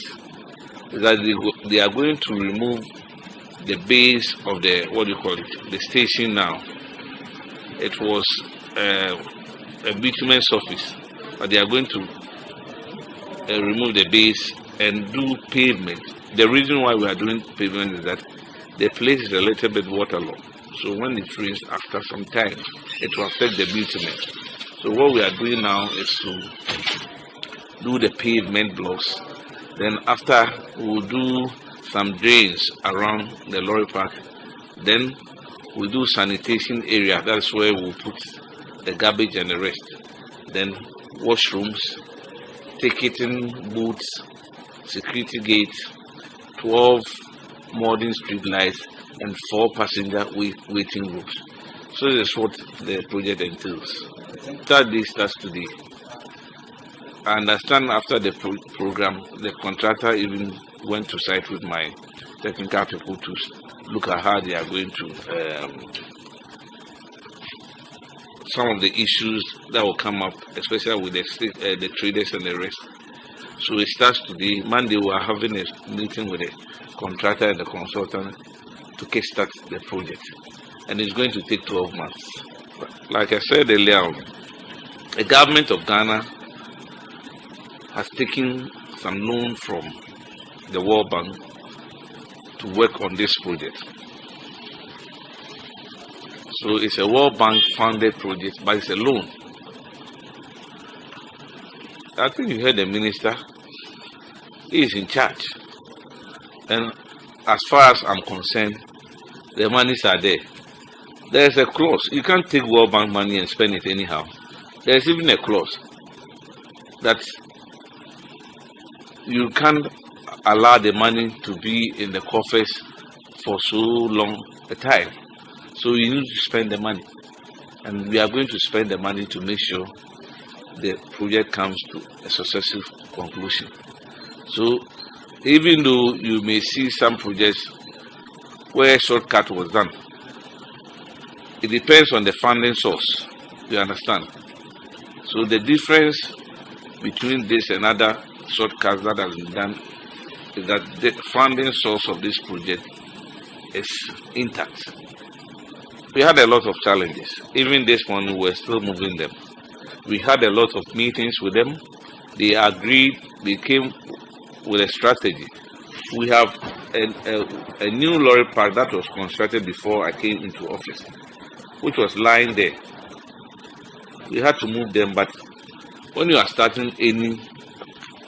is that they are going to remove the base of the station now. It was a bitumen surface, but they are going to remove the base and do pavement. The reason why we are doing pavement is that the place is a little bit waterlogged. So when it rains after some time, it will affect the bitumen. So what we are doing now is to do the pavement blocks. Then after, we'll do some drains around the lorry park. Then we'll do sanitation area. That's where we'll put the garbage and the rest. Then washrooms, ticketing booths, security gates, 12 modern street lights, and 4 passenger waiting rooms. So that's what the project entails. Third day starts today. I understand after the program, the contractor even went to site with my technical people to look at how they are going to some of the issues that will come up, especially with the traders and the rest. So it starts today. Monday we are having a meeting with the contractor and the consultant to kickstart the project, and it's going to take 12 months. Like I said earlier, the government of Ghana has taken some loan from the World Bank to work on this project. So it's a World Bank funded project, but it's a loan. I think you heard the minister. He is in charge. And as far as I'm concerned, the monies are there. There's a clause. You can't take World Bank money and spend it anyhow. There's even a clause that you can't allow the money to be in the coffers for so long a time. So you need to spend the money. And we are going to spend the money to make sure the project comes to a successful conclusion. So even though you may see some projects where shortcut was done, it depends on the funding source. You understand? So the difference between this and other shortcuts that has been done is that the funding source of this project is intact. We had a lot of challenges. Even this morning, we're still moving them. We had a lot of meetings with them. They agreed, they came with a strategy. We have a new lorry park that was constructed before I came into office, which was lying there. We had to move them, but when you are starting any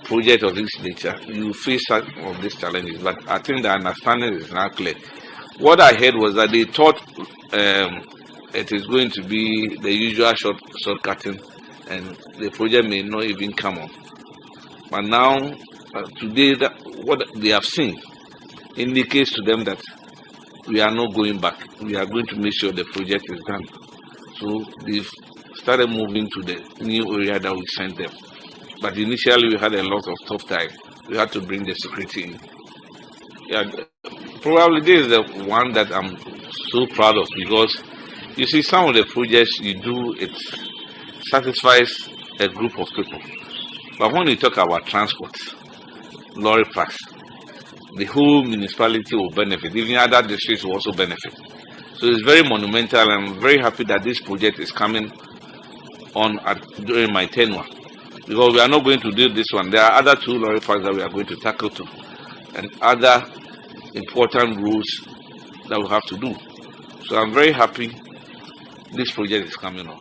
project of this nature, you face some of these challenges. But I think the understanding is now clear. What I heard was that they thought it is going to be the usual shortcutting, and the project may not even come on. But now, today, what they have seen indicates to them that we are not going back. We are going to make sure the project is done. So they've started moving to the new area that we sent them. But initially, we had a lot of tough time. We had to bring the security in. Yeah, probably this is the one that I'm so proud of, because you see, some of the projects you do, it satisfies a group of people. But when you talk about transport, lorry parks, the whole municipality will benefit. Even other districts will also benefit. So it's very monumental. I'm very happy that this project is coming on during my tenure, because we are not going to do this one. There are other 2 lorry parks that we are going to tackle too, and other important roads that we have to do. So I'm very happy this project is coming on.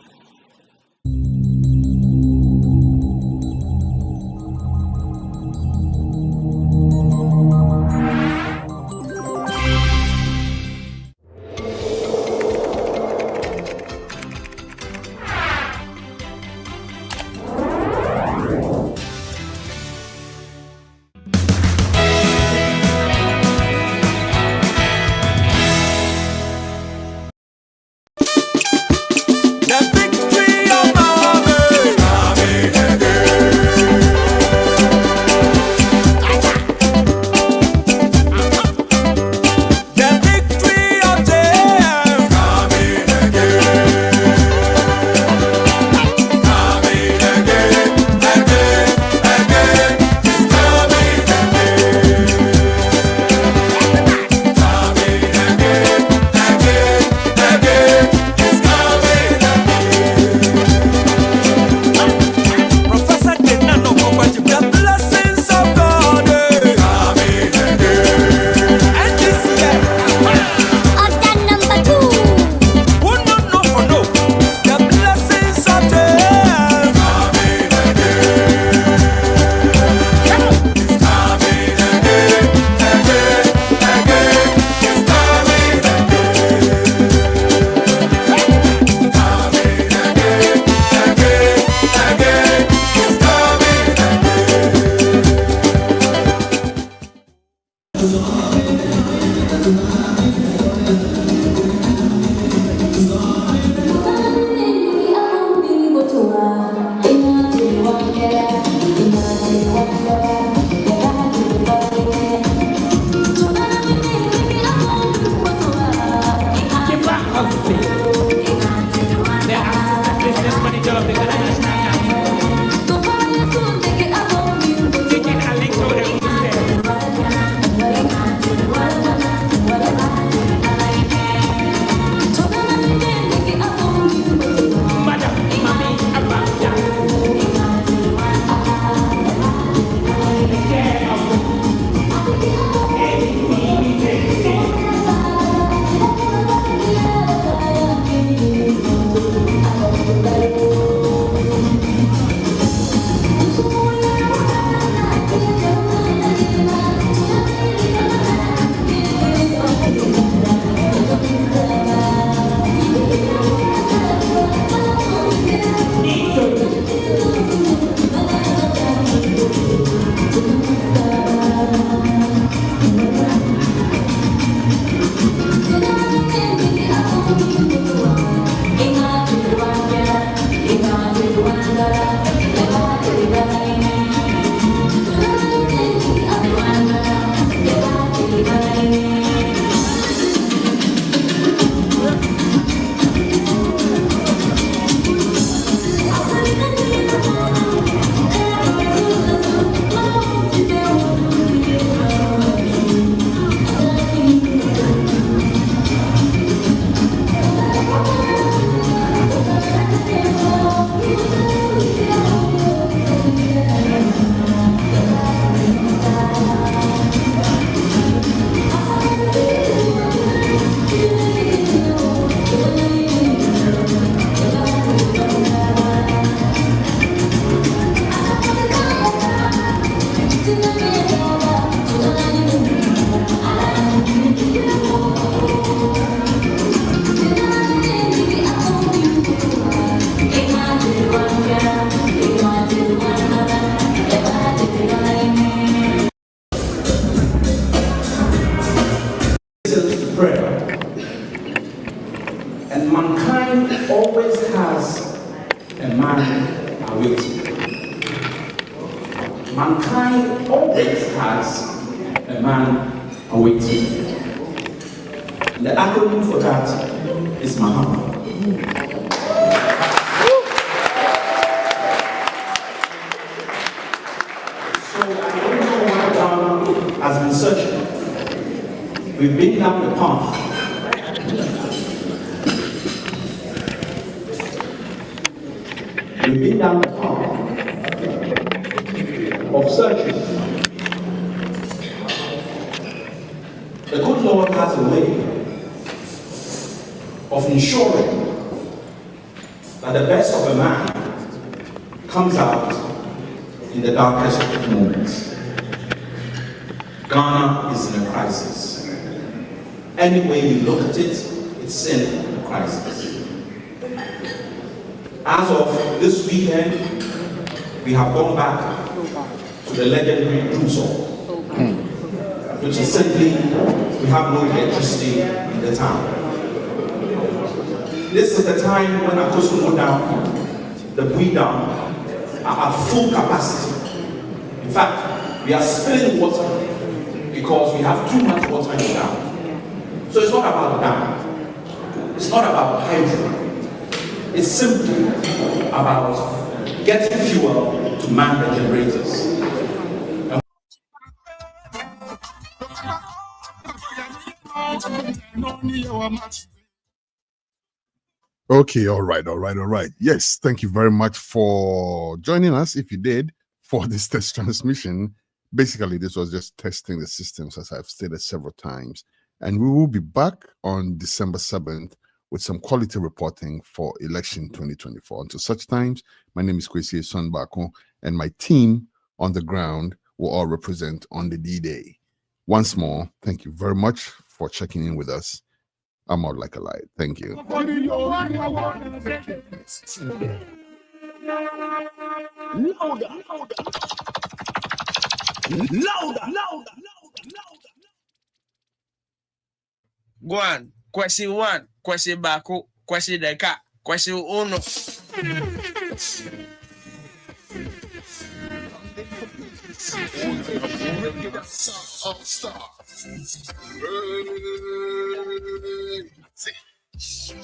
And mankind always has a man awaiting. Mankind always has a man awaiting. The acronym for that is Muhammad. So I don't know why Ghana has been searching. We've been down the path. We've been down the path of searching. The good Lord has a way of ensuring that the best of a man comes out in the darkest of moments. Ghana is in a crisis. Any way you look at it, it's in a crisis. As of this weekend, we have gone back to the legendary Crusoe, which is simply, we have no electricity in the town. This is the time when Akosumo Dam, the Bui Dam, are at full capacity. In fact, we are spilling water because we have too much water in the dam. So it's not about the dam. It's not about hydro. It's simply about getting fuel to man the generators. Okay, all right. Yes, thank you very much for joining us. If you did, for this test transmission, basically this was just testing the systems, as I've stated several times. And we will be back on December 7th with some quality reporting for election 2024. Until such times, my name is Kwesi Sonbako, and my team on the ground will all represent on the D-Day. Once more, thank you very much for checking in with us. I'm out like a light. Thank you. Louder. Go on. Question 1, question Bako, question Deka, question Uno.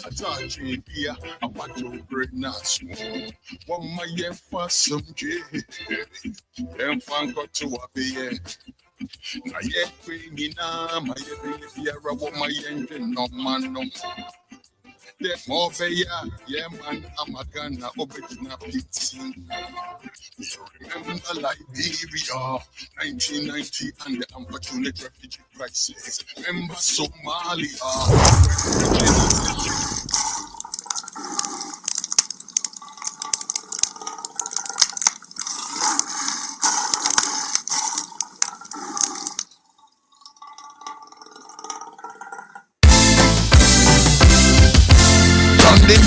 Atachi pia apato greatness one my for some J and fanko to abe na ye queen na my baby my engine no man no the more yeah man amagana obejina pizza. Remember Liberia 1990 and the unfortunate refugee crisis. Remember Somalia.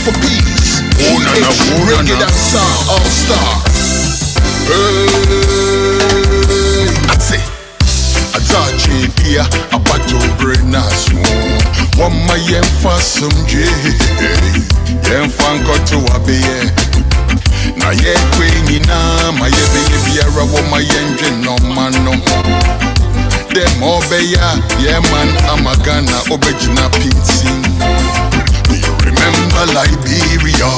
For peace, reggae dancer, all-star. I say, Atachi pia apato greatness one my for some J fanko to abe na ye queen na my baby one my engine no man no them obeya yeah man amagana obejina pizza. Remember Liberia,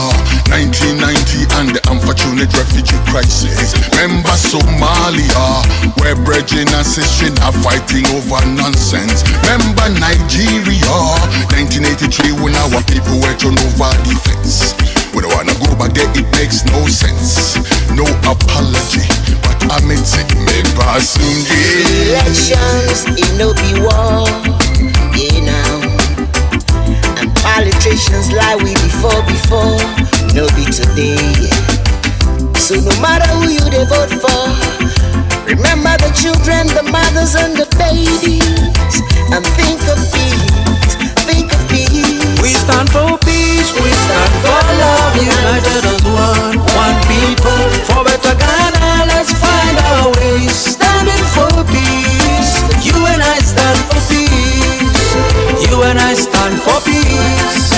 1990 and the unfortunate refugee crisis. Remember Somalia, where brethren and sisters are fighting over nonsense. Remember Nigeria, 1983 when our people were thrown over the fence. We don't wanna go back there, it makes no sense. No apology, but I'm in sick, me pass elections, it no be war, you know. Politicians lie we before, no be today. So no matter who you they vote for, remember the the children, the mothers and the babies. And think of peace, think of peace. We stand for peace, we stand for love, united as one people. For better Ghana, let's find our ways. Standing for peace, you and I stand for peace. You and I stand for peace.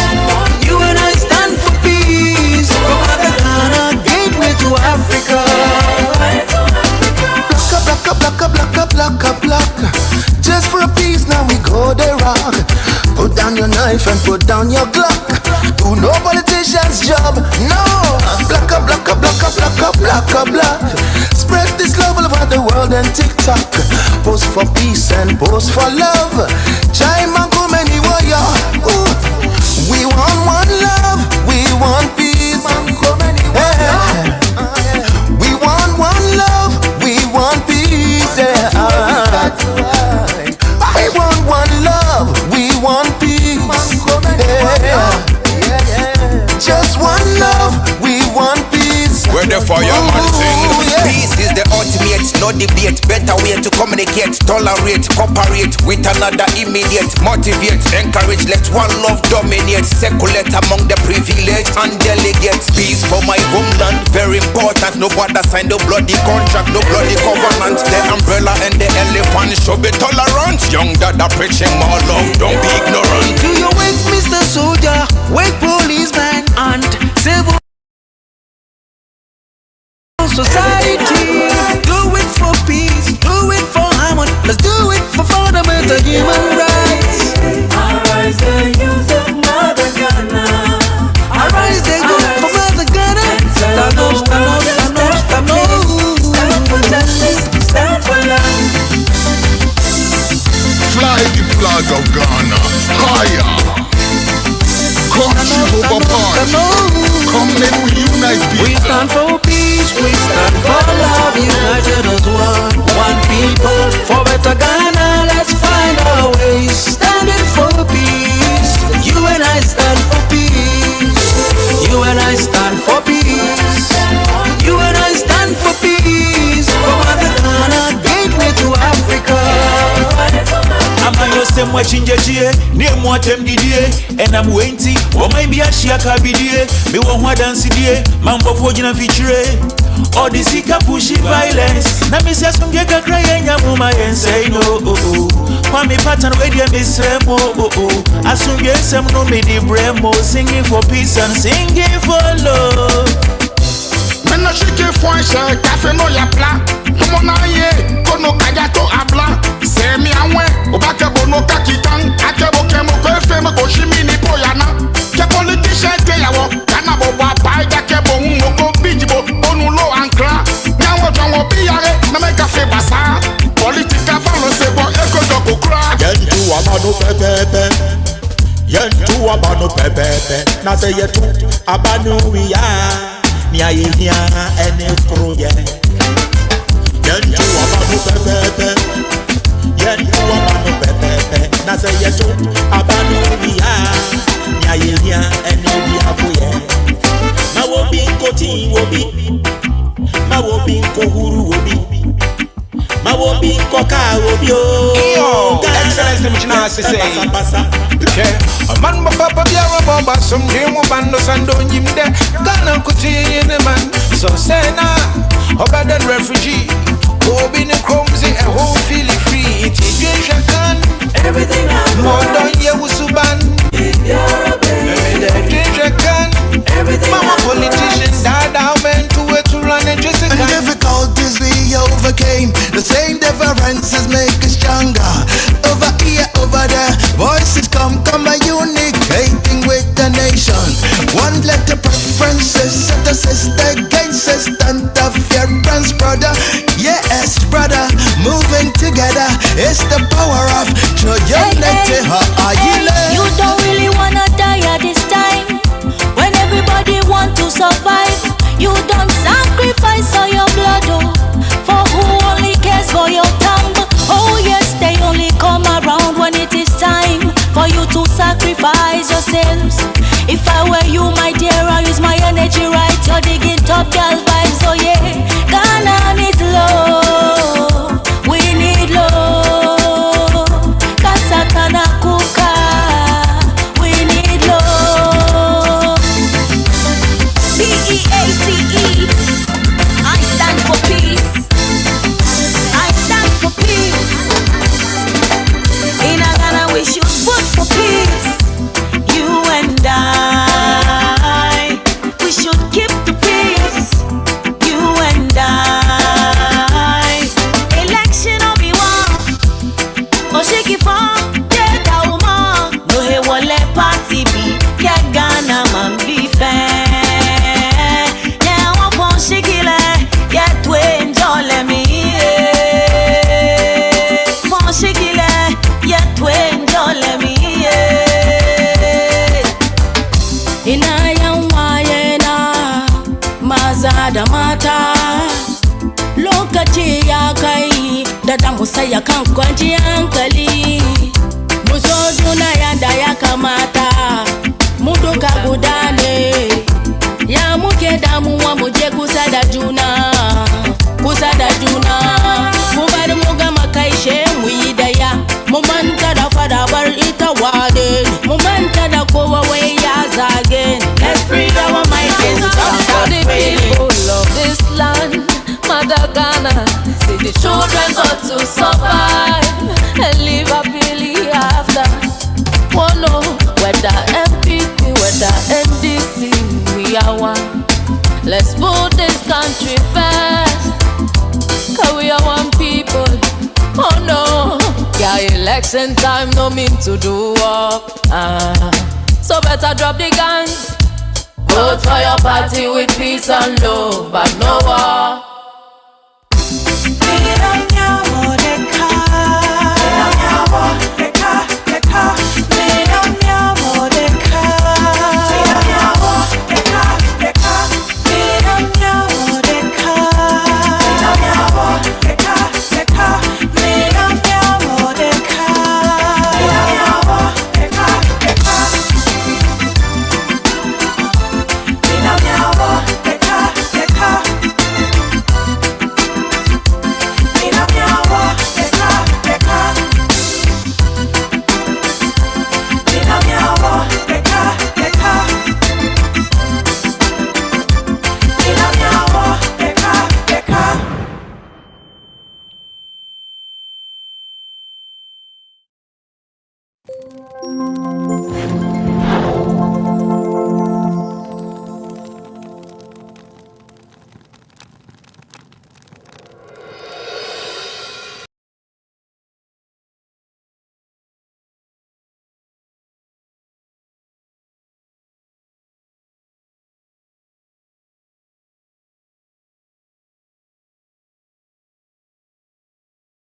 You and I stand for peace. From Ghana, gateway to Africa. Block. Just for a piece, now we go the rock. Put down your knife and put down your Glock. Do no politician's job, no. Block. Spread this love all over the world and TikTok. Post for peace and post for love. Chime and come anywhere. We want one love, we want peace. We want one love, we want peace. I want one love, we want peace. Just one love, we want peace. Where the fireman sing. Peace is the ultimate, no debate. Better way to communicate, tolerate, cooperate with another immediate. Motivate, encourage, let one love dominate. Circulate among the privileged and delegates. Peace for my homeland, very important. No border sign, no bloody contract, no bloody covenant. The umbrella and the elephant show be tolerant. Young dada preaching more love, don't be ignorant. Do you wake Mr. Soldier, wake policeman and civil society? Do it for peace, do it for harmony. Let's do it for fundamental human rights. Arise the youth of Mother Ghana. Arise the youth of Mother Ghana. Stand up. Stand for justice, stand for love. Fly the flag of Ghana higher. Country over party. Come then we unite people. We stand for peace, we stand for love, united as one people. For better Ghana, let's find our ways. Standing for peace, you and I stand for peace. You and I stand for peace. You and I stand for peace. For better Ghana, gateway to Africa. Amanyose mwachinjejie ni mwatem didie and I'm waiting o my be ashia kabidie me wo ho dance die mambo fo gina feature all the sika pushing violence na me say asumge kakra yenya muma yen say no kwa me pattern we dey misremo asumge sem no me di bremo singing for peace and singing for love. Mena shike fwanshe kafe no ya pla Tomo na ye kono kaya to abla Se mi anwe obake bono kakitan Akebo kemo kwe feme koshimi ni poyana Ke politician ke yawo Kana bobo apai Jakebo unoko bijibo Onu lo ankla Nyawo janwo biyare Name kafe basa Politika falo sebo Eko joko kura Yentu abano pepepe Yentu abano pepepe Na se yetu abano wiya Nia yihia ene kruye Yentu abano pepepe Yentu abano pepepe Na se yetu abano wiya Nia yihia ene diabuye Ma wobi nkoti wobi Ma wobi nkohuru wobi Ma wobi nkoka wobi Yo, Excellency Mchina Sise Okay, a man papa biara baba some dream bando sando nyimde Ghana kuti ne man so say na obadan refugee Obi ne crumbsy a whole feel free it is can everything more than ye usuban everything mama politicians died out meant to it to run and just and difficulties we overcame the same differences make us stronger over here over there voices come a unique hating with the nation one letter preferences set a sister against sister interference brother yes brother moving together it's the power of unity. You don't really wanna die at this time when everybody want to survive. You don't sacrifice all your blood for who only cares for your tongue. Oh yes, they only come around when it is time for you to sacrifice yourselves. If I were you, my dear, I use my energy right. You're digging top girl vibes, oh yeah. Ghana needs love. kamata lokaci ya kai da damu saya kan kwanci hankali mu so juna yanda ya kamata mu duka guda ne ya muke damuwa mu je kusa da juna mu bari mu gama kai she mu yi daya mu manta da fadabar ita wade mu manta da kowa wai ya zage. Let's free our minds and stop for the people of this land, Mother Ghana. See the children got to survive and live happily after. Oh no, whether MPP, whether NDC, we are one. Let's put this country first, 'cause we are one people. Oh no, yeah, election time no mean to do up. So better drop the guns. Vote for your party with peace and love, but no